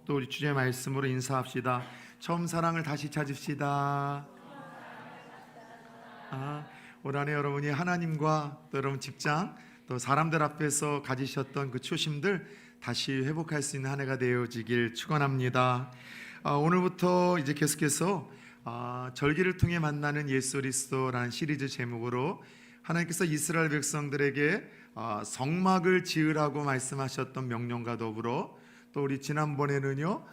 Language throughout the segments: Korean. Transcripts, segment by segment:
또 우리 주제 말씀으로 인사합시다. 처음 사랑을 다시 찾읍시다. 올 한해 여러분이 하나님과 또 여러분 직장 또 사람들 앞에서 가지셨던 그 초심들 다시 회복할 수 있는 한 해가 되어지길 축원합니다. 오늘부터 이제 계속해서 절기를 통해 만나는 예수 그리스도라는 시리즈 제목으로 하나님께서 이스라엘 백성들에게 성막을 지으라고 말씀하셨던 명령과 더불어 또 우리 지난번에는요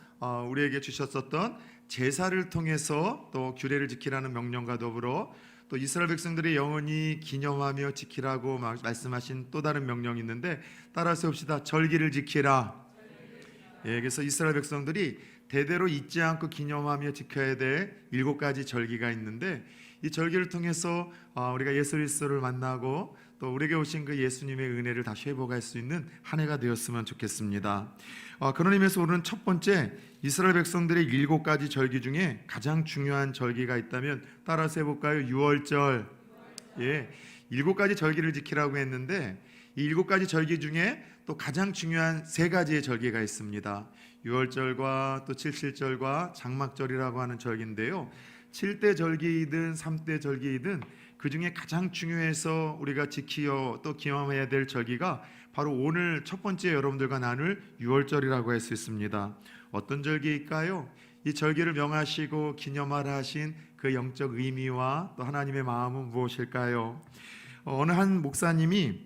우리에게 주셨었던 제사를 통해서 또 규례를 지키라는 명령과 더불어 또 이스라엘 백성들이 영원히 기념하며 지키라고 말씀하신 또 다른 명령이 있는데 따라서 봅시다. 절기를 지키라. 그래서 이스라엘 백성들이 대대로 잊지 않고 기념하며 지켜야 될 7가지 절기가 있는데 이 절기를 통해서 우리가 예수 그리스도를 만나고 또 우리에게 오신 그 예수님의 은혜를 다시 회복할 수 있는 한 해가 되었으면 좋겠습니다. 그런 의미에서 오늘은 첫 번째 이스라엘 백성들의 7가지 절기 중에 가장 중요한 절기가 있다면 따라서 해볼까요? 유월절. 7가지 절기를 지키라고 했는데 이 7가지 절기 중에 또 가장 중요한 3가지의 절기가 있습니다. 유월절과 또 칠칠절과 장막절이라고 하는 절기인데요, 7대 절기이든 3대 절기이든 그 중에 가장 중요해서 우리가 지키어 또 기념해야 될 절기가 바로 오늘 첫 번째 여러분들과 나눌 유월절이라고 할 수 있습니다. 어떤 절기일까요? 이 절기를 명하시고 기념하라 하신 그 영적 의미와 또 하나님의 마음은 무엇일까요? 어느 한 목사님이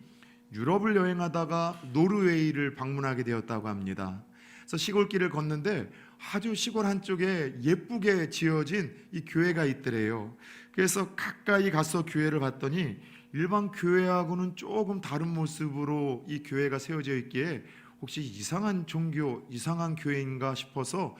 유럽을 여행하다가 노르웨이를 방문하게 되었다고 합니다. 그래서 시골길을 걷는데 아주 시골 한쪽에 예쁘게 지어진 이 교회가 있더래요. 그래서 가까이 가서 교회를 봤더니 일반 교회하고는 조금 다른 모습으로 이 교회가 세워져 있기에 혹시 이상한 종교, 이상한 교회인가 싶어서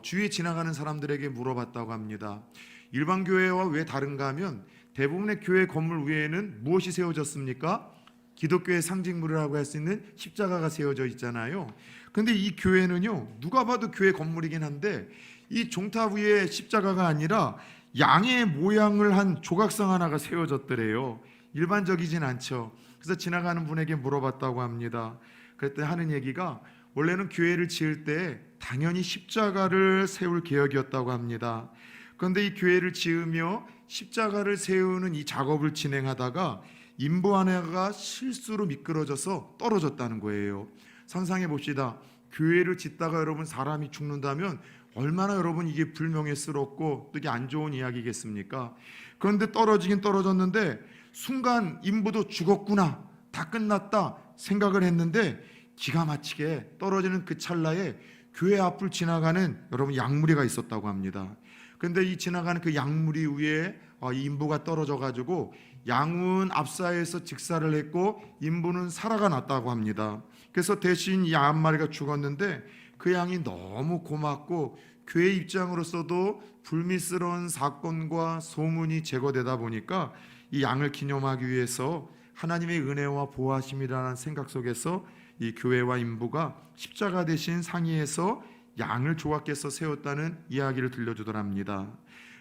주위에 지나가는 사람들에게 물어봤다고 합니다. 일반 교회와 왜 다른가 하면 대부분의 교회 건물 위에는 무엇이 세워졌습니까? 기독교의 상징물이라고 할 수 있는 십자가가 세워져 있잖아요. 근데 이 교회는요, 누가 봐도 교회 건물이긴 한데 이 종탑 위에 십자가가 아니라 양의 모양을 한 조각상 하나가 세워졌더래요. 일반적이진 않죠. 그래서 지나가는 분에게 물어봤다고 합니다. 그랬더니 하는 얘기가 원래는 교회를 지을 때 당연히 십자가를 세울 계획이었다고 합니다. 그런데 이 교회를 지으며 십자가를 세우는 이 작업을 진행하다가 인부 하나가 실수로 미끄러져서 떨어졌다는 거예요. 상상해 봅시다. 교회를 짓다가 여러분 사람이 죽는다면 얼마나 여러분 이게 불명예스럽고 또 이게 안 좋은 이야기겠습니까? 그런데 떨어지긴 떨어졌는데 순간 인부도 죽었구나, 다 끝났다 생각을 했는데 기가 막히게 떨어지는 그 찰나에 교회 앞을 지나가는 여러분 양무리가 있었다고 합니다. 그런데 이 지나가는 그 양무리 위에 이 인부가 떨어져 가지고 양은 압사해서 직사를 했고 인부는 살아가 났다고 합니다. 그래서 대신 이 양 한 마리가 죽었는데 그 양이 너무 고맙고 교회 입장으로서도 불미스러운 사건과 소문이 제거되다 보니까 이 양을 기념하기 위해서 하나님의 은혜와 보호하심이라는 생각 속에서 이 교회와 인부가 십자가 대신 상의해서 양을 조각해서 세웠다는 이야기를 들려주더랍니다.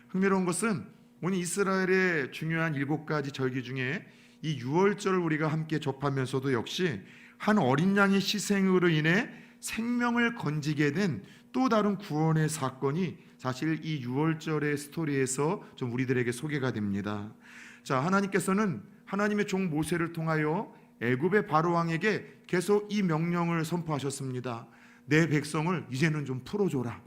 흥미로운 것은 오늘 이스라엘의 중요한 7가지 절기 중에 이 유월절을 우리가 함께 접하면서도 역시 한 어린 양의 희생으로 인해 생명을 건지게 된 또 다른 구원의 사건이 사실 이 유월절의 스토리에서 좀 우리들에게 소개가 됩니다. 자, 하나님께서는 하나님의 종 모세를 통하여 애굽의 바로 왕에게 계속 이 명령을 선포하셨습니다. 내 백성을 이제는 좀 풀어줘라.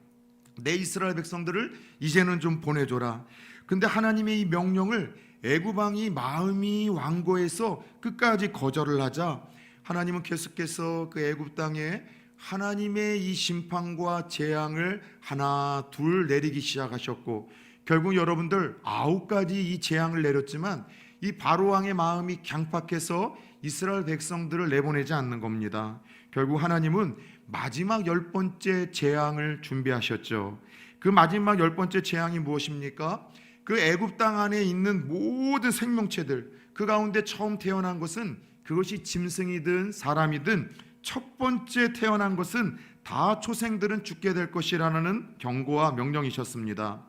내 이스라엘 백성들을 이제는 좀 보내줘라. 근데 하나님의 이 명령을 애굽 왕이 마음이 완고해서 끝까지 거절을 하자 하나님은 계속해서 그 애굽 땅에 하나님의 이 심판과 재앙을 하나 둘 내리기 시작하셨고 결국 여러분들 9가지 이 재앙을 내렸지만 이 바로 왕의 마음이 강팍해서 이스라엘 백성들을 내보내지 않는 겁니다. 결국 하나님은 마지막 10번째 재앙을 준비하셨죠. 그 마지막 10번째 재앙이 무엇입니까? 그 애굽 땅 안에 있는 모든 생명체들, 그 가운데 처음 태어난 것은 그것이 짐승이든 사람이든 첫 번째 태어난 것은 다 초생들은 죽게 될 것이라는 경고와 명령이셨습니다.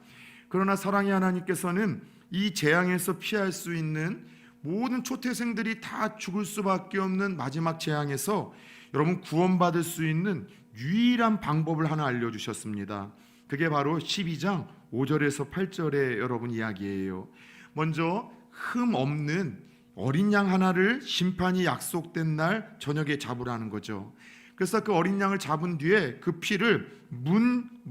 그러나 사랑의 하나님께서는 이 재앙에서 피할 수 있는 모든 초태생들이 다 죽을 수밖에 없는 마지막 재앙에서 여러분 구원받을 수 있는 유일한 방법을 하나 알려주셨습니다. 그게 바로 12장 5절에서 8절의 여러분 이야기예요. 먼저 흠 없는 어린 양 하나를 심판이 약속된 날 저녁에 잡으라는 거죠. 그래서 그 어린 양을 잡은 뒤에 그 피를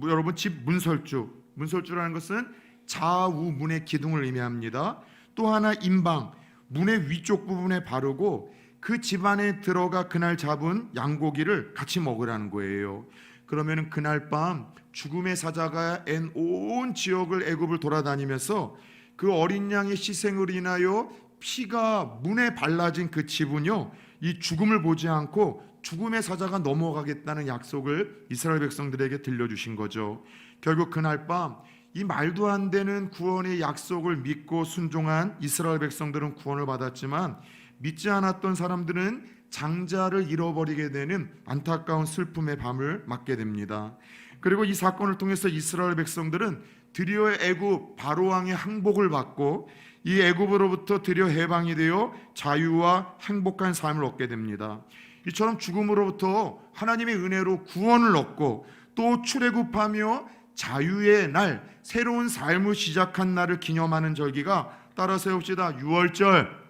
여러분 집 문설주라는 것은 좌우 문의 기둥을 의미합니다. 또 하나 임방 문의 위쪽 부분에 바르고 그 집 안에 들어가 그날 잡은 양고기를 같이 먹으라는 거예요. 그러면은 그날 밤 죽음의 사자가 온 지역을 애굽을 돌아다니면서 그 어린 양의 희생으로 인하여 피가 문에 발라진 그 집은요, 이 죽음을 보지 않고 죽음의 사자가 넘어가겠다는 약속을 이스라엘 백성들에게 들려주신 거죠. 결국 그날 밤 이 말도 안 되는 구원의 약속을 믿고 순종한 이스라엘 백성들은 구원을 받았지만 믿지 않았던 사람들은 장자를 잃어버리게 되는 안타까운 슬픔의 밤을 맞게 됩니다. 그리고 이 사건을 통해서 이스라엘 백성들은 드디어 애굽 바로 왕의 항복을 받고 이 애굽으로부터 드디어 해방이 되어 자유와 행복한 삶을 얻게 됩니다. 이처럼 죽음으로부터 하나님의 은혜로 구원을 얻고 또 출애굽하며 자유의 날, 새로운 삶을 시작한 날을 기념하는 절기가 따라 세웁시다. 유월절.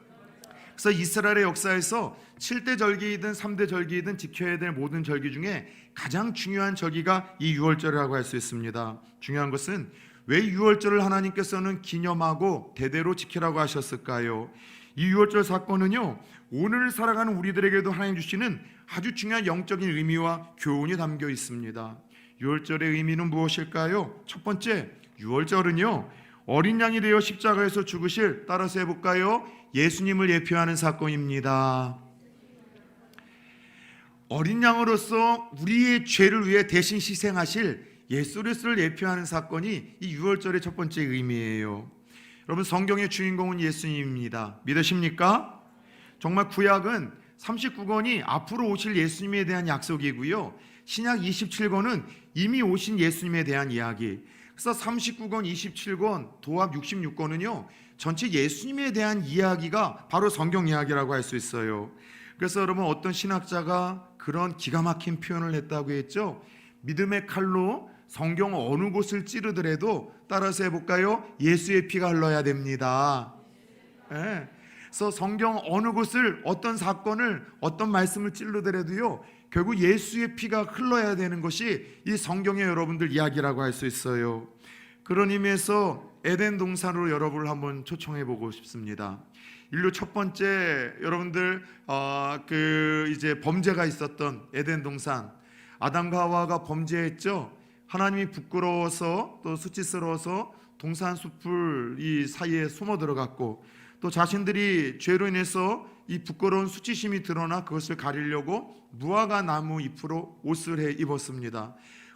그래서 이스라엘의 역사에서 7대 절기이든 3대 절기이든 지켜야 될 모든 절기 중에 가장 중요한 절기가 이 유월절이라고 할 수 있습니다. 중요한 것은 왜 유월절을 하나님께서는 기념하고 대대로 지키라고 하셨을까요? 이 유월절 사건은요, 오늘 살아가는 우리들에게도 하나님 주시는 아주 중요한 영적인 의미와 교훈이 담겨 있습니다. 유월절의 의미는 무엇일까요? 첫 번째, 유월절은요, 어린 양이 되어 십자가에서 죽으실, 따라서 해볼까요? 예수님을 예표하는 사건입니다. 어린 양으로서 우리의 죄를 위해 대신 희생하실 예수 그리스도를 예표하는 사건이 이 유월절의 첫 번째 의미예요. 여러분, 성경의 주인공은 예수님입니다. 믿으십니까? 정말 구약은 39권이 앞으로 오실 예수님에 대한 약속이고요, 신약 27권은 이미 오신 예수님에 대한 이야기. 그래서 39권, 27권, 도합 66권은요 전체 예수님에 대한 이야기가 바로 성경 이야기라고 할 수 있어요. 그래서 여러분, 어떤 신학자가 그런 기가 막힌 표현을 했다고 했죠. 믿음의 칼로 성경 어느 곳을 찌르더라도, 따라서 해볼까요? 예수의 피가 흘러야 됩니다. 네. 그래서 성경 어느 곳을, 어떤 사건을, 어떤 말씀을 찌르더라도요 결국 예수의 피가 흘러야 되는 것이 이 성경의 여러분들 이야기라고 할 수 있어요. 그런 의미에서 에덴 동산으로 여러분을 한번 초청해 보고 싶습니다. 인류 첫 번째 여러분들 이제 범죄가 있었던 에덴 동산, 아담과 하와가 범죄했죠. 하나님이 부끄러워서 또 수치스러워서 동산 숲을 이 사이에 숨어 들어갔고, 또 자신들이 죄로 인해서 이 부끄러운 수치심이 드러나 그것을 가리려고 무화과 나무 잎으로 옷을 해 입었습니다.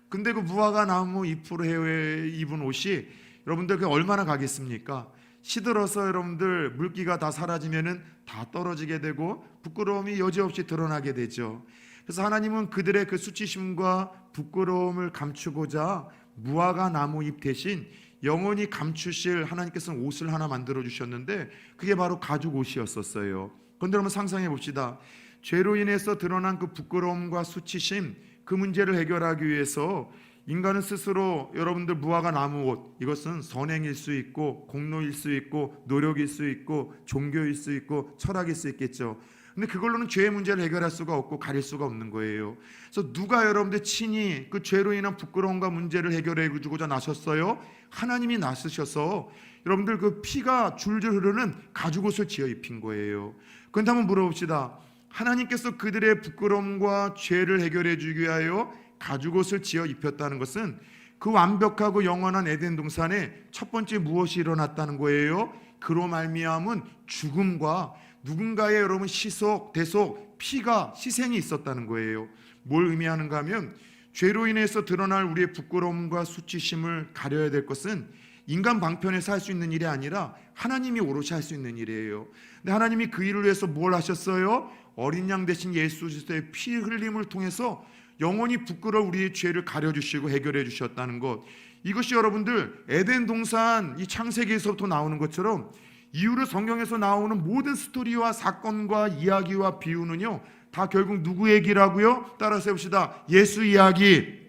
근데 그 무화과 나무 잎으로 해 입은 옷이 여러분들 그 얼마나 가겠습니까? 시들어서 여러분들 물기가 다 사라지면은 다 떨어지게 되고 부끄러움이 여지없이 드러나게 되죠. 그래서 하나님은 그들의 그 수치심과 부끄러움을 감추고자 무화과 나무 잎 대신 영원히 감추실 하나님께서는 옷을 하나 만들어 주셨는데, 그게 바로 가죽 옷이었었어요. 그런데 한번 상상해 봅시다. 죄로 인해서 드러난 그 부끄러움과 수치심, 그 문제를 해결하기 위해서 인간은 스스로 여러분들 무화과 나무 옷, 이것은 선행일 수 있고 공로일 수 있고 노력일 수 있고 종교일 수 있고 철학일 수 있겠죠. 근데 그걸로는 죄의 문제를 해결할 수가 없고 가릴 수가 없는 거예요. 그래서 누가 여러분들 친히 그 죄로 인한 부끄러움과 문제를 해결해 주고자 나섰어요? 하나님이 나서셔서 여러분들 그 피가 줄줄 흐르는 가죽옷을 지어 입힌 거예요. 그런데 한번 물어봅시다. 하나님께서 그들의 부끄러움과 죄를 해결해 주기 위하여 가죽옷을 지어 입혔다는 것은 그 완벽하고 영원한 에덴 동산에 첫 번째 무엇이 일어났다는 거예요? 그로 말미암은 죽음과 누군가의 여러분 시속, 대속, 피가 희생이 있었다는 거예요. 뭘 의미하는가 하면 죄로 인해서 드러날 우리의 부끄러움과 수치심을 가려야 될 것은 인간 방편에서 할 수 있는 일이 아니라 하나님이 오롯이 할 수 있는 일이에요. 근데 하나님이 그 일을 위해서 뭘 하셨어요? 어린 양 대신 예수 그리스도의 피 흘림을 통해서 영원히 부끄러운 우리의 죄를 가려주시고 해결해 주셨다는 것, 이것이 여러분들 에덴 동산 이 창세기에서부터 나오는 것처럼 이후로 성경에서 나오는 모든 스토리와 사건과 이야기와 비유는요 다 결국 누구 얘기라고요? 따라서 해봅시다. 예수 이야기.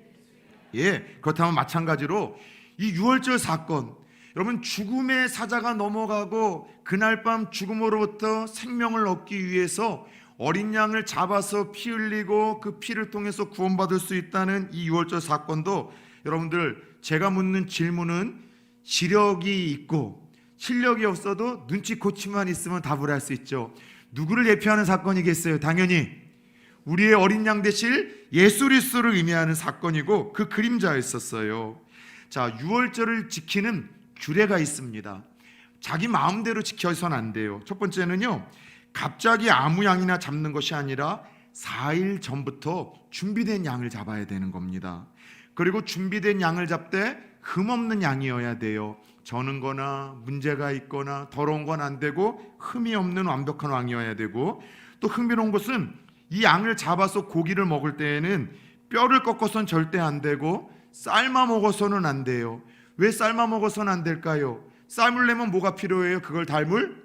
예, 그렇다면 마찬가지로 이 유월절 사건, 여러분 죽음의 사자가 넘어가고 그날 밤 죽음으로부터 생명을 얻기 위해서 어린 양을 잡아서 피 흘리고 그 피를 통해서 구원받을 수 있다는 이 유월절 사건도 여러분들, 제가 묻는 질문은 지력이 있고 실력이 없어도 눈치코치만 있으면 답을 할 수 있죠. 누구를 예표하는 사건이겠어요? 당연히 우리의 어린 양 되실 예수 그리스도를 의미하는 사건이고 그 그림자였었어요. 자, 유월절을 지키는 규례가 있습니다. 자기 마음대로 지켜서는 안 돼요. 첫 번째는요, 갑자기 아무 양이나 잡는 것이 아니라 4일 전부터 준비된 양을 잡아야 되는 겁니다. 그리고 준비된 양을 잡되 흠없는 양이어야 돼요. 저는 거나 문제가 있거나 더러운 건 안 되고 흠이 없는 완벽한 왕이어야 되고, 또 흥미로운 것은 이 양을 잡아서 고기를 먹을 때에는 뼈를 꺾어서는 절대 안 되고 삶아 먹어서는 안 돼요. 왜 삶아 먹어서는 안 될까요? 삶으려면 뭐가 필요해요? 그걸 담을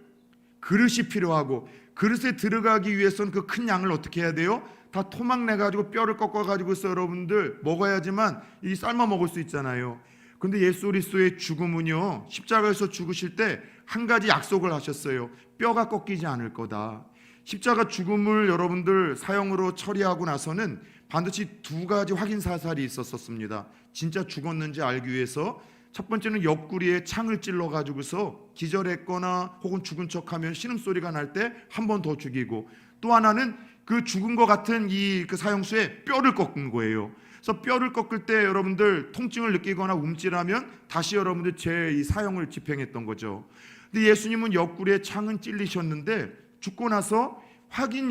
그릇이 필요하고, 그릇에 들어가기 위해서는 그 큰 양을 어떻게 해야 돼요? 다 토막 내가지고 뼈를 꺾어가지고서 여러분들 먹어야지만 이 삶아 먹을 수 있잖아요. 근데 예수 그리스도의 죽음은요, 십자가에서 죽으실 때 한 가지 약속을 하셨어요. 뼈가 꺾이지 않을 거다. 십자가 죽음을 여러분들 사형으로 처리하고 나서는 반드시 두 가지 확인 사살이 있었습니다. 진짜 죽었는지 알기 위해서 첫 번째는 옆구리에 창을 찔러 가지고서 기절했거나 혹은 죽은 척하면 신음소리가 날 때 한 번 더 죽이고, 또 하나는 그 죽은 것 같은 그 사형수에 뼈를 꺾은 거예요. 그래서 뼈를 꺾을 때 여러분들 통증을 느끼거나 움찔하면 다시 여러분들 이 사형을 집행했던 거죠. 근데 예수님은 옆구리에 창은 찔리셨는데 죽고 나서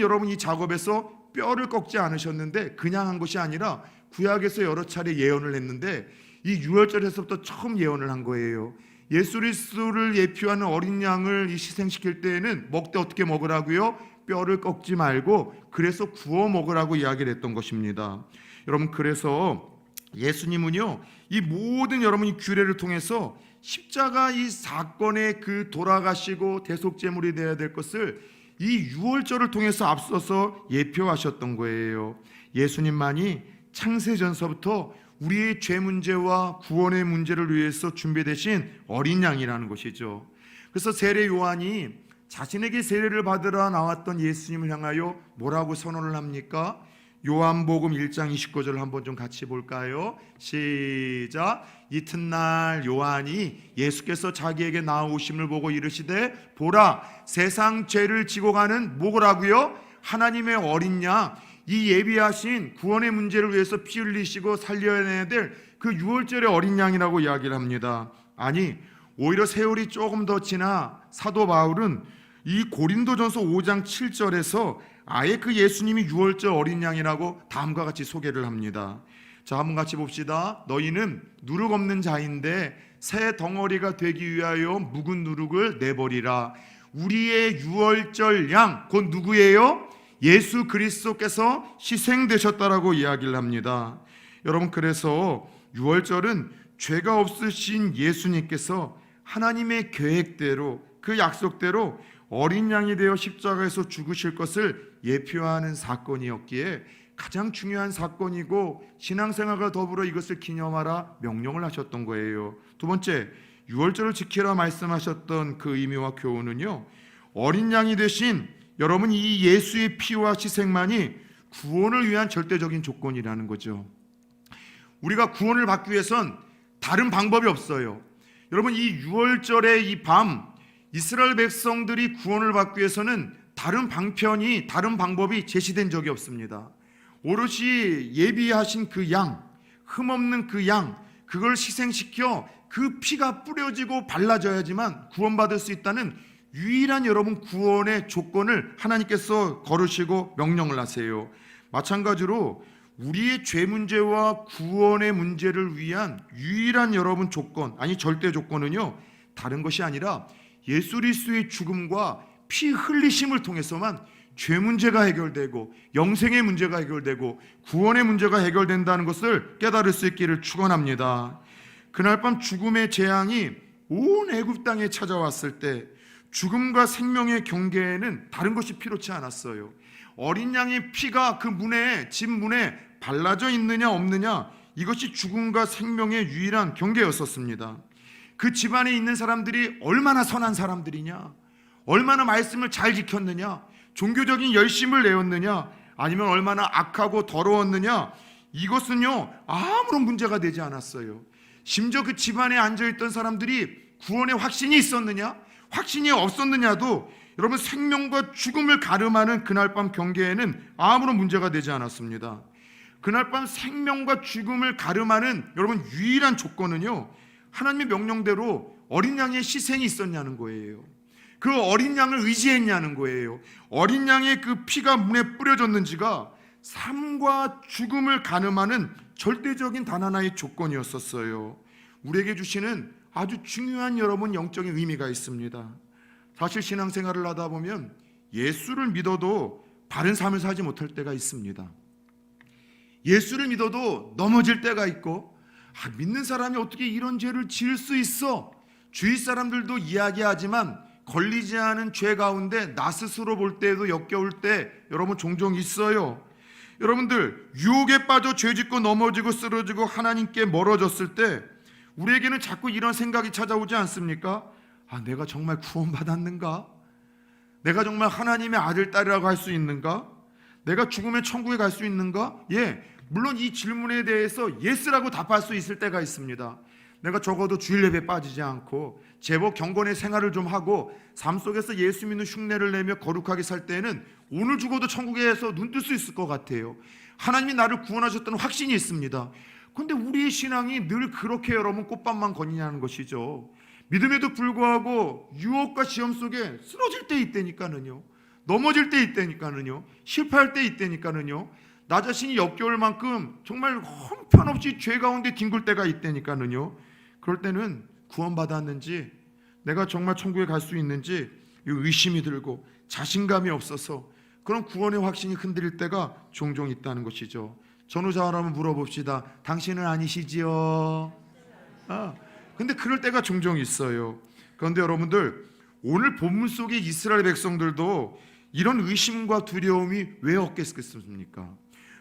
여러분 이 작업에서 뼈를 꺾지 않으셨는데 그냥 한 것이 아니라 구약에서 여러 차례 예언을 했는데 이 유월절에서부터 처음 예언을 한 거예요. 예수 그리스도를 예표하는 어린 양을 희생시킬 때에는 먹되 어떻게 먹으라고요? 뼈를 꺾지 말고 그래서 구워 먹으라고 이야기를 했던 것입니다. 여러분, 그래서 예수님은요, 이 모든 여러분이 규례를 통해서 십자가 이 사건에 그 돌아가시고 대속제물이 되어야 될 것을 이 유월절을 통해서 앞서서 예표하셨던 거예요. 예수님만이 창세전서부터 우리의 죄 문제와 구원의 문제를 위해서 준비되신 어린 양이라는 것이죠. 그래서 세례 요한이 자신에게 세례를 받으러 나왔던 예수님을 향하여 뭐라고 선언을 합니까? 요한복음 1장 29절을 한번 좀 같이 볼까요? 시작. 이튿날 요한이 예수께서 자기에게 나오심을 보고 이르시되 보라, 세상 죄를 지고 가는 뭐라고요? 하나님의 어린 양, 이 예비하신 구원의 문제를 위해서 피 흘리시고 살려내야 될 그 유월절의 어린 양이라고 이야기를 합니다. 아니, 오히려 세월이 조금 더 지나 사도 바울은 이 고린도전서 5장 7절에서 아예 그 예수님이 유월절 어린 양이라고 다음과 같이 소개를 합니다. 자, 한번 같이 봅시다. 너희는 누룩 없는 자인데 새 덩어리가 되기 위하여 묵은 누룩을 내버리라. 우리의 유월절 양, 곧 누구예요? 예수 그리스도께서 희생되셨다라고 이야기를 합니다. 여러분, 그래서 유월절은 죄가 없으신 예수님께서 하나님의 계획대로 그 약속대로 어린 양이 되어 십자가에서 죽으실 것을 예표하는 사건이었기에 가장 중요한 사건이고 신앙생활과 더불어 이것을 기념하라 명령을 하셨던 거예요. 두 번째, 유월절을 지키라 말씀하셨던 그 의미와 교훈은요, 어린 양이 되신 여러분 이 예수의 피와 희생만이 구원을 위한 절대적인 조건이라는 거죠. 우리가 구원을 받기 위해선 다른 방법이 없어요. 여러분, 이 유월절의 이 밤 이스라엘 백성들이 구원을 받기 위해서는 다른 방법이 제시된 적이 없습니다. 오롯이 예비하신 그 양, 흠없는 그 양, 그걸 희생시켜 그 피가 뿌려지고 발라져야지만 구원받을 수 있다는 유일한 여러분 구원의 조건을 하나님께서 거르시고 명령을 하세요. 마찬가지로 우리의 죄 문제와 구원의 문제를 위한 유일한 여러분 조건, 아니 절대 조건은요, 다른 것이 아니라 예수 그리스도의 죽음과 피 흘리심을 통해서만 죄 문제가 해결되고 영생의 문제가 해결되고 구원의 문제가 해결된다는 것을 깨달을 수 있기를 축원합니다. 그날 밤 죽음의 재앙이 온 애굽 땅에 찾아왔을 때 죽음과 생명의 경계에는 다른 것이 필요치 않았어요. 어린 양의 피가 그 문에, 집 문에 발라져 있느냐 없느냐, 이것이 죽음과 생명의 유일한 경계였었습니다. 그 집안에 있는 사람들이 얼마나 선한 사람들이냐, 얼마나 말씀을 잘 지켰느냐, 종교적인 열심을 내었느냐, 아니면 얼마나 악하고 더러웠느냐, 이것은요 아무런 문제가 되지 않았어요. 심지어 그 집안에 앉아있던 사람들이 구원의 확신이 있었느냐 확신이 없었느냐도 여러분 생명과 죽음을 가름하는 그날 밤 경계에는 아무런 문제가 되지 않았습니다. 그날 밤 생명과 죽음을 가름하는 여러분 유일한 조건은요, 하나님의 명령대로 어린 양의 희생이 있었냐는 거예요. 그 어린 양을 의지했냐는 거예요. 어린 양의 그 피가 문에 뿌려졌는지가 삶과 죽음을 가늠하는 절대적인 단 하나의 조건이었었어요. 우리에게 주시는 아주 중요한 여러분 영적인 의미가 있습니다. 사실 신앙생활을 하다 보면 예수를 믿어도 바른 삶을 살지 못할 때가 있습니다. 예수를 믿어도 넘어질 때가 있고, 믿는 사람이 어떻게 이런 죄를 지을 수 있어? 주위 사람들도 이야기하지만 걸리지 않은 죄 가운데 나 스스로 볼 때에도 역겨울 때 여러분 종종 있어요. 여러분들 유혹에 빠져 죄짓고 넘어지고 쓰러지고 하나님께 멀어졌을 때 우리에게는 자꾸 이런 생각이 찾아오지 않습니까? 내가 정말 구원받았는가? 내가 정말 하나님의 아들, 딸이라고 할 수 있는가? 내가 죽으면 천국에 갈 수 있는가? 물론 이 질문에 대해서 예스라고 답할 수 있을 때가 있습니다. 내가 적어도 주일 예배 빠지지 않고 제법 경건의 생활을 좀 하고 삶 속에서 예수 믿는 흉내를 내며 거룩하게 살 때에는 오늘 죽어도 천국에서 눈 뜰 수 있을 것 같아요. 하나님이 나를 구원하셨다는 확신이 있습니다. 그런데 우리의 신앙이 늘 그렇게 여러분 꽃밭만 거니냐는 것이죠. 믿음에도 불구하고 유혹과 시험 속에 쓰러질 때 있다니까는요, 넘어질 때 있다니까는요, 실패할 때 있다니까는요, 나 자신이 역겨울 만큼 정말 형편없이 죄 가운데 뒹굴 때가 있다니까는요. 그럴 때는 구원받았는지, 내가 정말 천국에 갈 수 있는지 의심이 들고 자신감이 없어서 그런 구원의 확신이 흔들릴 때가 종종 있다는 것이죠. 전후자를 한번 물어봅시다. 당신은 아니시지요? 근데 그럴 때가 종종 있어요. 그런데 여러분들, 오늘 본문 속의 이스라엘 백성들도 이런 의심과 두려움이 왜 없겠습니까?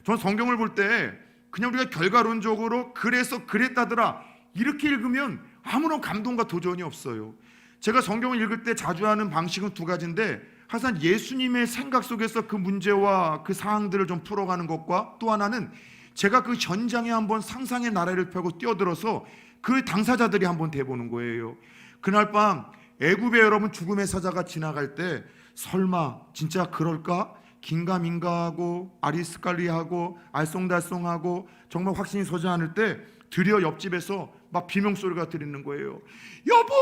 저는 성경을 볼 때 그냥 우리가 결과론적으로 그래서 그랬다더라 이렇게 읽으면 아무런 감동과 도전이 없어요. 제가 성경을 읽을 때 자주 하는 방식은 두 가지인데, 항상 예수님의 생각 속에서 그 문제와 그 사항들을 좀 풀어가는 것과, 또 하나는 제가 그 현장에 한번 상상의 나래를 펴고 뛰어들어서 그 당사자들이 한번 돼보는 거예요. 그날 밤 애굽에 여러분 죽음의 사자가 지나갈 때 설마 진짜 그럴까? 긴가민가하고 아리스칼리하고 알쏭달쏭하고 정말 확신이 서지 않을 때 드디어 옆집에서 막 비명소리가 들리는 거예요. 여보,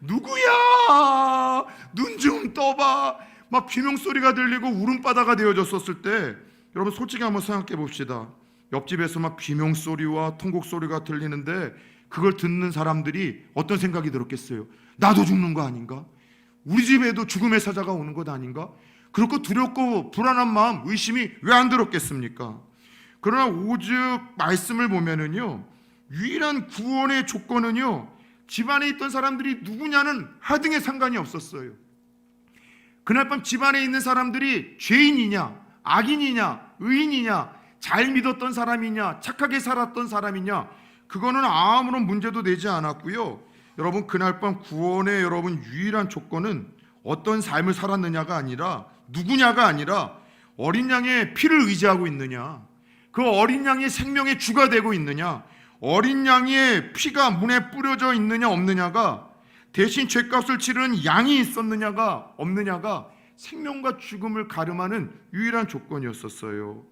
누구야? 눈 좀 떠봐. 막 비명소리가 들리고 울음바다가 되어졌었을 때, 여러분 솔직히 한번 생각해 봅시다. 옆집에서 막 비명소리와 통곡소리가 들리는데 그걸 듣는 사람들이 어떤 생각이 들었겠어요? 나도 죽는 거 아닌가? 우리 집에도 죽음의 사자가 오는 것 아닌가? 그렇고 두렵고 불안한 마음, 의심이 왜 안 들었겠습니까? 그러나 오직 말씀을 보면은요, 유일한 구원의 조건은요, 집안에 있던 사람들이 누구냐는 하등의 상관이 없었어요. 그날 밤 집안에 있는 사람들이 죄인이냐, 악인이냐, 의인이냐, 잘 믿었던 사람이냐, 착하게 살았던 사람이냐, 그거는 아무런 문제도 되지 않았고요. 여러분 그날 밤 구원의 여러분 유일한 조건은 어떤 삶을 살았느냐가 아니라, 누구냐가 아니라 어린 양의 피를 의지하고 있느냐, 그 어린 양의 생명의 주가 되고 있느냐, 어린 양의 피가 문에 뿌려져 있느냐 없느냐가, 대신 죗값을 치르는 양이 있었느냐가 없느냐가 생명과 죽음을 가름하는 유일한 조건이었었어요.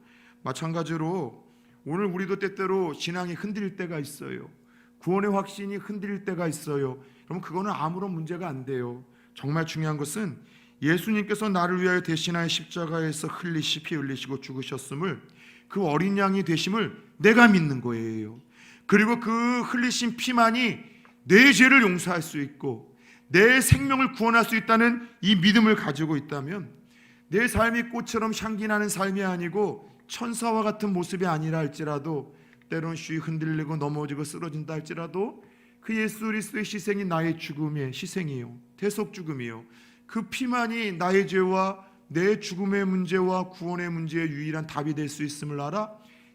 마찬가지로 오늘 우리도 때때로 신앙이 흔들릴 때가 있어요. 구원의 확신이 흔들릴 때가 있어요. 그럼 그거는 아무런 문제가 안 돼요. 정말 중요한 것은 예수님께서 나를 위하여 대신하여 십자가에서 피 흘리시고 죽으셨음을, 그 어린 양이 되심을 내가 믿는 거예요. 그리고 그 흘리신 피만이 내 죄를 용서할 수 있고 내 생명을 구원할 수 있다는 이 믿음을 가지고 있다면, 내 삶이 꽃처럼 향기 나는 삶이 아니고 천사와 같은 모습이 아니라 할지라도, 때론 쉬 흔들리고 넘어지고 쓰러진다 할지라도, 그 예수 그리스도의 희생이 나의 죽음의 희생이요, 대속 죽음이요, 그 피만이 나의 죄와 내 죽음의 문제와 구원의 문제의 유일한 답이 될 수 있음을 알아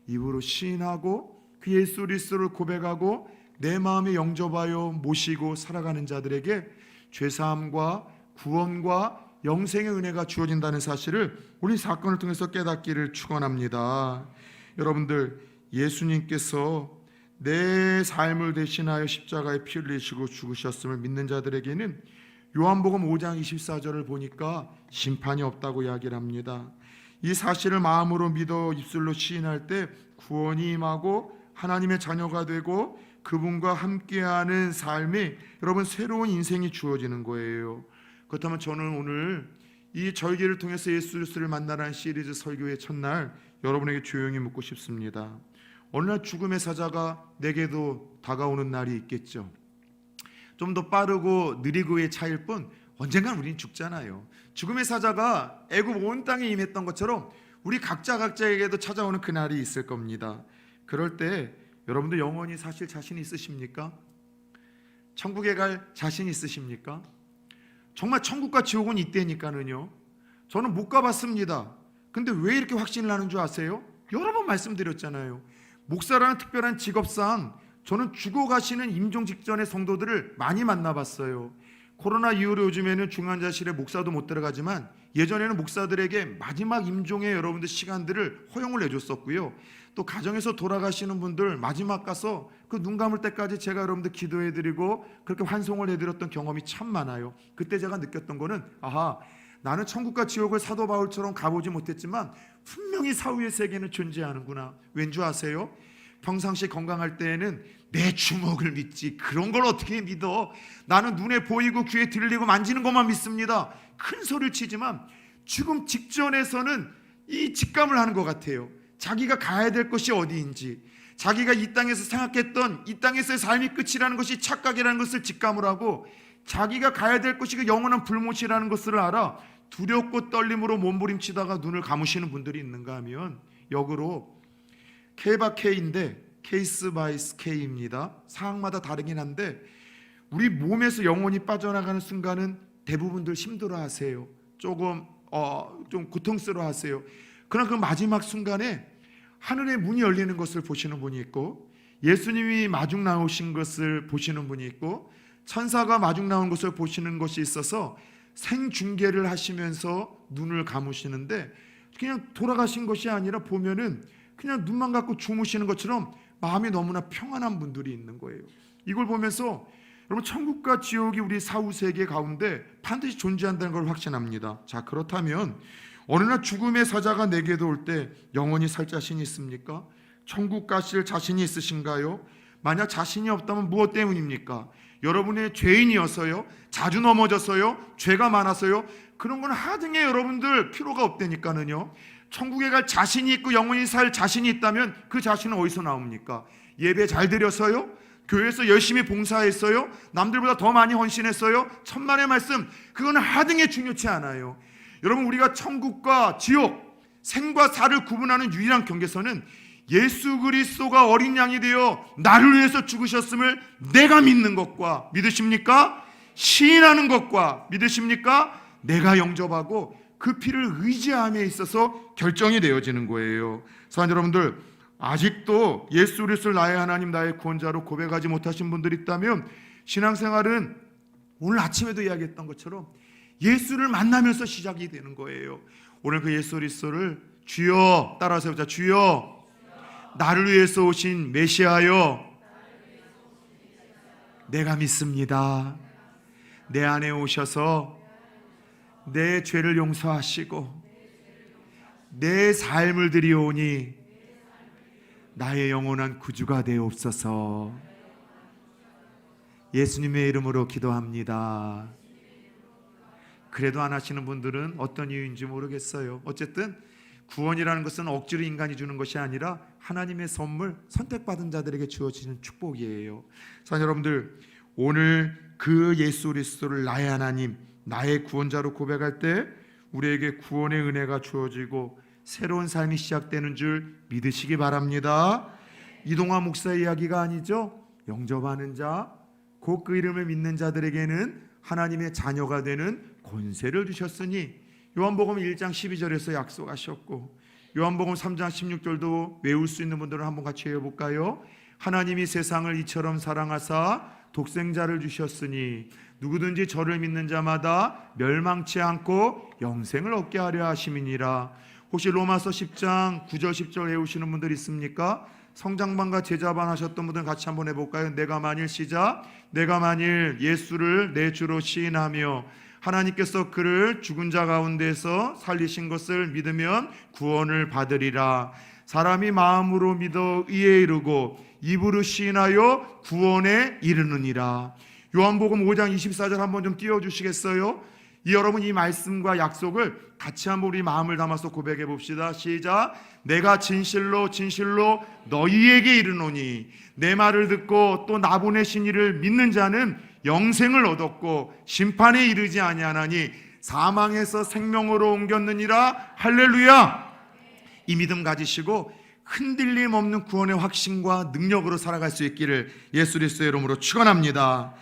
입으로 시인하고 그 예수 그리스도를 고백하고 내 마음에 영접하여 모시고 살아가는 자들에게 죄사함과 구원과 영생의 은혜가 주어진다는 사실을 우리 사건을 통해서 깨닫기를 축원합니다. 여러분들, 예수님께서 내 삶을 대신하여 십자가에 피 흘리시고 죽으셨음을 믿는 자들에게는 요한복음 5장 24절을 보니까 심판이 없다고 이야기를 합니다. 이 사실을 마음으로 믿어 입술로 시인할 때 구원이 임하고 하나님의 자녀가 되고 그분과 함께하는 삶이, 여러분, 새로운 인생이 주어지는 거예요. 그렇다면 저는 오늘 이 절기를 통해서 예수 그리스도를 만나라는 시리즈 설교의 첫날 여러분에게 조용히 묻고 싶습니다. 어느 날 죽음의 사자가 내게도 다가오는 날이 있겠죠. 좀 더 빠르고 느리고의 차이일 뿐 언젠간 우린 죽잖아요. 죽음의 사자가 애굽 온 땅에 임했던 것처럼 우리 각자에게도 찾아오는 그날이 있을 겁니다. 그럴 때 여러분들 영원히 사실 자신 있으십니까? 천국에 갈 자신 있으십니까? 정말 천국과 지옥은 있다니까는요. 저는 못 가봤습니다. 근데 왜 이렇게 확신을 하는 줄 아세요? 여러 번 말씀드렸잖아요. 목사라는 특별한 직업상 저는 죽어가시는 임종 직전의 성도들을 많이 만나봤어요. 코로나 이후로 요즘에는 중환자실에 목사도 못 들어가지만 예전에는 목사들에게 마지막 임종의 여러분들 시간들을 허용을 해줬었고요. 또 가정에서 돌아가시는 분들 마지막 가서 그 눈 감을 때까지 제가 여러분들 기도해드리고 그렇게 환송을 해드렸던 경험이 참 많아요. 그때 제가 느꼈던 거는, 아하, 나는 천국과 지옥을 사도 바울처럼 가보지 못했지만 분명히 사후의 세계는 존재하는구나. 왠지 아세요? 평상시 건강할 때에는 내 주먹을 믿지 그런 걸 어떻게 믿어? 나는 눈에 보이고 귀에 들리고 만지는 것만 믿습니다. 큰 소리를 치지만 죽음 직전에서는 이 직감을 하는 것 같아요. 자기가 가야 될 것이 어디인지, 자기가 이 땅에서 생각했던 이 땅에서의 삶이 끝이라는 것이 착각이라는 것을 직감을 하고, 자기가 가야 될 것이 그 영원한 불못이라는 것을 알아 두렵고 떨림으로 몸부림치다가 눈을 감으시는 분들이 있는가 하면, 역으로 K바 K인데 케이스 바이 K입니다. 상황마다 다르긴 한데 우리 몸에서 영혼이 빠져나가는 순간은 대부분들 힘들어하세요. 좀 고통스러워하세요. 그러나 그 마지막 순간에 하늘의 문이 열리는 것을 보시는 분이 있고, 예수님이 마중 나오신 것을 보시는 분이 있고, 천사가 마중 나온 것을 보시는 것이 있어서 생중계를 하시면서 눈을 감으시는데, 그냥 돌아가신 것이 아니라 보면은 그냥 눈만 감고 주무시는 것처럼 마음이 너무나 평안한 분들이 있는 거예요. 이걸 보면서 여러분, 천국과 지옥이 우리 사후 세계 가운데 반드시 존재한다는 걸 확신합니다. 자, 그렇다면 어느 날 죽음의 사자가 내게도 올 때 영원히 살 자신이 있습니까? 천국 가실 자신이 있으신가요? 만약 자신이 없다면 무엇 때문입니까? 여러분의 죄인이어서요? 자주 넘어져서요? 죄가 많아서요? 그런 건 하등에 여러분들 필요가 없다니까는요. 천국에 갈 자신이 있고 영원히 살 자신이 있다면 그 자신은 어디서 나옵니까? 예배 잘 드렸어요? 교회에서 열심히 봉사했어요? 남들보다 더 많이 헌신했어요? 천만의 말씀, 그건 하등에 중요치 않아요. 여러분, 우리가 천국과 지옥, 생과 사를 구분하는 유일한 경계선은 예수 그리스도가 어린 양이 되어 나를 위해서 죽으셨음을 내가 믿는 것과, 믿으십니까? 시인하는 것과, 믿으십니까? 내가 영접하고 그 피를 의지함에 있어서 결정이 되어지는 거예요. 사랑하는 여러분들, 아직도 예수 그리스도를 나의 하나님, 나의 구원자로 고백하지 못하신 분들이 있다면, 신앙생활은 오늘 아침에도 이야기했던 것처럼 예수를 만나면서 시작이 되는 거예요. 오늘 그 예수 그리스도를 주여, 따라서 해보자. 주여, 나를 위해서 오신 메시아여, 내가 믿습니다. 내 안에 오셔서 내 죄를 용서하시고 내 삶을 드리오니 나의 영원한 구주가 되옵소서. 예수님의 이름으로 기도합니다. 그래도 안 하시는 분들은 어떤 이유인지 모르겠어요. 어쨌든 구원이라는 것은 억지로 인간이 주는 것이 아니라 하나님의 선물, 선택받은 자들에게 주어지는 축복이에요. 사랑하는 여러분들, 오늘 그 예수 그리스도를 나의 하나님, 나의 구원자로 고백할 때 우리에게 구원의 은혜가 주어지고 새로운 삶이 시작되는 줄 믿으시기 바랍니다. 이동화 목사의 이야기가 아니죠. 영접하는 자, 곧 그 이름을 믿는 자들에게는 하나님의 자녀가 되는 권세를 주셨으니 요한복음 1장 12절에서 약속하셨고, 요한복음 3장 16절도 외울 수 있는 분들은 한번 같이 외워볼까요? 하나님이 세상을 이처럼 사랑하사 독생자를 주셨으니 누구든지 저를 믿는 자마다 멸망치 않고 영생을 얻게 하려 하심이니라. 혹시 로마서 10장 9절 10절 외우시는 분들 있습니까? 성장반과 제자반 하셨던 분들 같이 한번 해볼까요? 내가 만일 시작, 내가 만일 예수를 내 주로 시인하며 하나님께서 그를 죽은 자 가운데서 살리신 것을 믿으면 구원을 받으리라. 사람이 마음으로 믿어 의에 이르고 입으로 시인하여 구원에 이르느니라. 요한복음 5장 24절 한번 좀 띄워주시겠어요? 여러분, 이 말씀과 약속을 같이 한번 우리 마음을 담아서 고백해 봅시다. 시작. 내가 진실로 진실로 너희에게 이르노니 내 말을 듣고 또 나 보내신 이를 믿는 자는 영생을 얻었고 심판에 이르지 아니하나니 사망에서 생명으로 옮겼느니라. 할렐루야. 이 믿음 가지시고 흔들림 없는 구원의 확신과 능력으로 살아갈 수 있기를 예수 그리스도의 이름으로 축원합니다.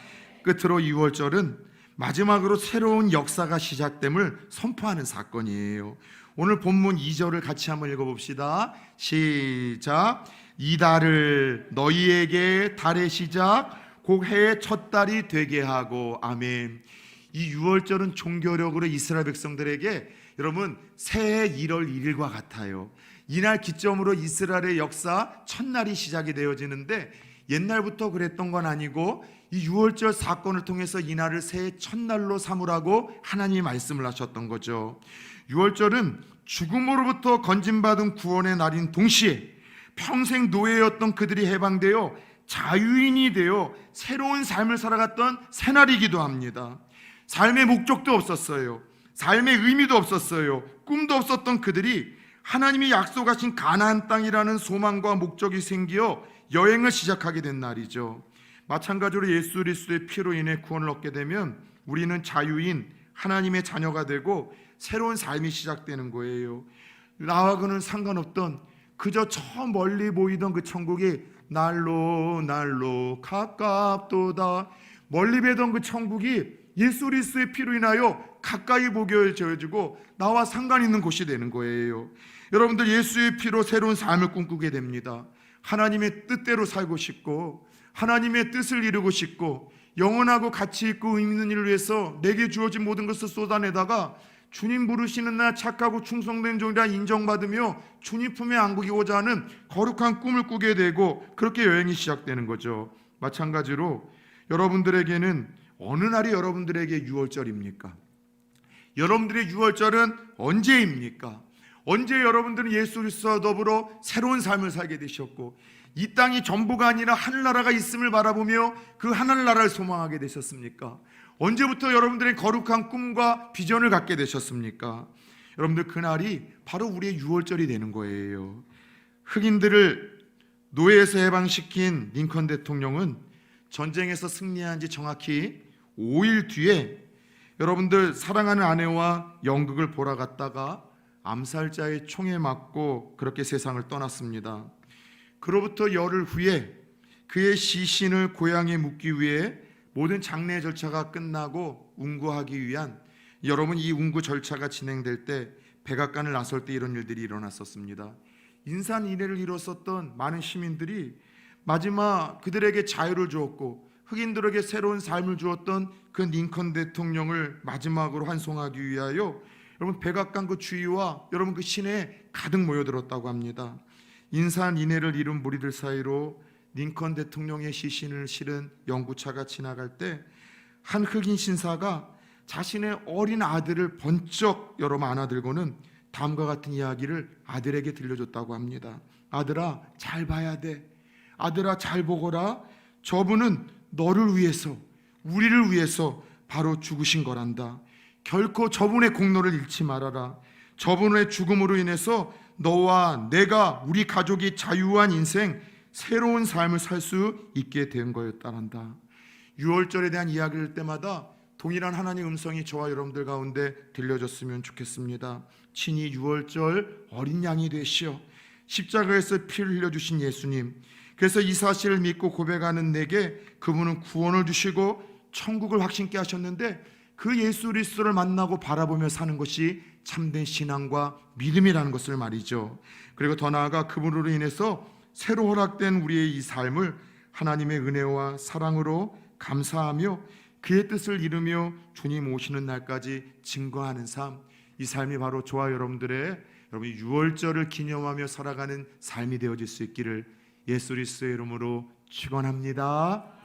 끝으로 6월절은 마지막으로 새로운 역사가 시작됨을 선포하는 사건이에요. 오늘 본문 2절을 같이 한번 읽어봅시다. 시작. 이 달을 너희에게 달의 시작 곧 해의 첫 달이 되게 하고. 아멘. 이 6월절은 종교력으로 이스라엘 백성들에게 여러분 새해 1월 1일과 같아요. 이날 기점으로 이스라엘의 역사 첫날이 시작이 되어지는데, 옛날부터 그랬던 건 아니고 이 6월절 사건을 통해서 이날을 새해 첫날로 삼으라고 하나님이 말씀을 하셨던 거죠. 6월절은 죽음으로부터 건진받은 구원의 날인 동시에 평생 노예였던 그들이 해방되어 자유인이 되어 새로운 삶을 살아갔던 새날이기도 합니다. 삶의 목적도 없었어요. 삶의 의미도 없었어요. 꿈도 없었던 그들이 하나님이 약속하신 가나안 땅이라는 소망과 목적이 생기어 여행을 시작하게 된 날이죠. 마찬가지로 예수 그리스도의 피로 인해 구원을 얻게 되면 우리는 자유인 하나님의 자녀가 되고 새로운 삶이 시작되는 거예요. 나하고는 상관없던 그저 저 멀리 보이던 그 천국이 날로 날로 가깝도다. 멀리 뵈던 그 천국이 예수 그리스도의 피로 인하여 가까이 보게 되어지고 나와 상관 있는 곳이 되는 거예요. 여러분들, 예수의 피로 새로운 삶을 꿈꾸게 됩니다. 하나님의 뜻대로 살고 싶고 하나님의 뜻을 이루고 싶고 영원하고 가치 있고 의미 있는 일을 위해서 내게 주어진 모든 것을 쏟아내다가 주님 부르시는 나 착하고 충성된 종이라 인정받으며 주님 품에 안기고자 하는 거룩한 꿈을 꾸게 되고 그렇게 여행이 시작되는 거죠. 마찬가지로 여러분들에게는 어느 날이 여러분들에게 6월절입니까? 여러분들의 6월절은 언제입니까? 언제 여러분들은 예수 그리스도와 더불어 새로운 삶을 살게 되셨고 이 땅이 전부가 아니라 하늘나라가 있음을 바라보며 그 하늘나라를 소망하게 되셨습니까? 언제부터 여러분들의 거룩한 꿈과 비전을 갖게 되셨습니까? 여러분들, 그날이 바로 우리의 6월절이 되는 거예요. 흑인들을 노예에서 해방시킨 링컨 대통령은 전쟁에서 승리한 지 정확히 5일 뒤에 여러분들 사랑하는 아내와 연극을 보러 갔다가 암살자의 총에 맞고 그렇게 세상을 떠났습니다. 그로부터 열흘 후에 그의 시신을 고향에 묻기 위해 모든 장례 절차가 끝나고 운구하기 위한, 여러분, 이 운구 절차가 진행될 때 백악관을 나설 때 이런 일들이 일어났었습니다. 인산인해를 이뤘었던 많은 시민들이 마지막 그들에게 자유를 주었고 흑인들에게 새로운 삶을 주었던 그 링컨 대통령을 마지막으로 환송하기 위하여 여러분 백악관 그 주위와 여러분 그 시내에 가득 모여들었다고 합니다. 인산인해를 이룬 무리들 사이로 링컨 대통령의 시신을 실은 연구차가 지나갈 때 한 흑인 신사가 자신의 어린 아들을 번쩍 여러분 안아들고는 다음과 같은 이야기를 아들에게 들려줬다고 합니다. 아들아, 잘 봐야 돼. 아들아, 잘 보거라. 저분은 너를 위해서, 우리를 위해서 바로 죽으신 거란다. 결코 저분의 공로를 잃지 말아라. 저분의 죽음으로 인해서 너와 내가, 우리 가족이 자유한 인생, 새로운 삶을 살 수 있게 된 거였다란다. 6월절에 대한 이야기를 할 때마다 동일한 하나님의 음성이 저와 여러분들 가운데 들려졌으면 좋겠습니다. 친히 6월절 어린 양이 되시어 십자가에서 피를 흘려주신 예수님, 그래서 이 사실을 믿고 고백하는 내게 그분은 구원을 주시고 천국을 확신케 하셨는데, 그 예수 그리스도를 만나고 바라보며 사는 것이 참된 신앙과 믿음이라는 것을 말이죠. 그리고 더 나아가 그분으로 인해서 새로 허락된 우리의 이 삶을 하나님의 은혜와 사랑으로 감사하며 그의 뜻을 이루며 주님 오시는 날까지 증거하는 삶, 이 삶이 바로 저와 여러분들의 유월절을 기념하며 살아가는 삶이 되어질 수 있기를 예수 그리스도의 이름으로 축원합니다.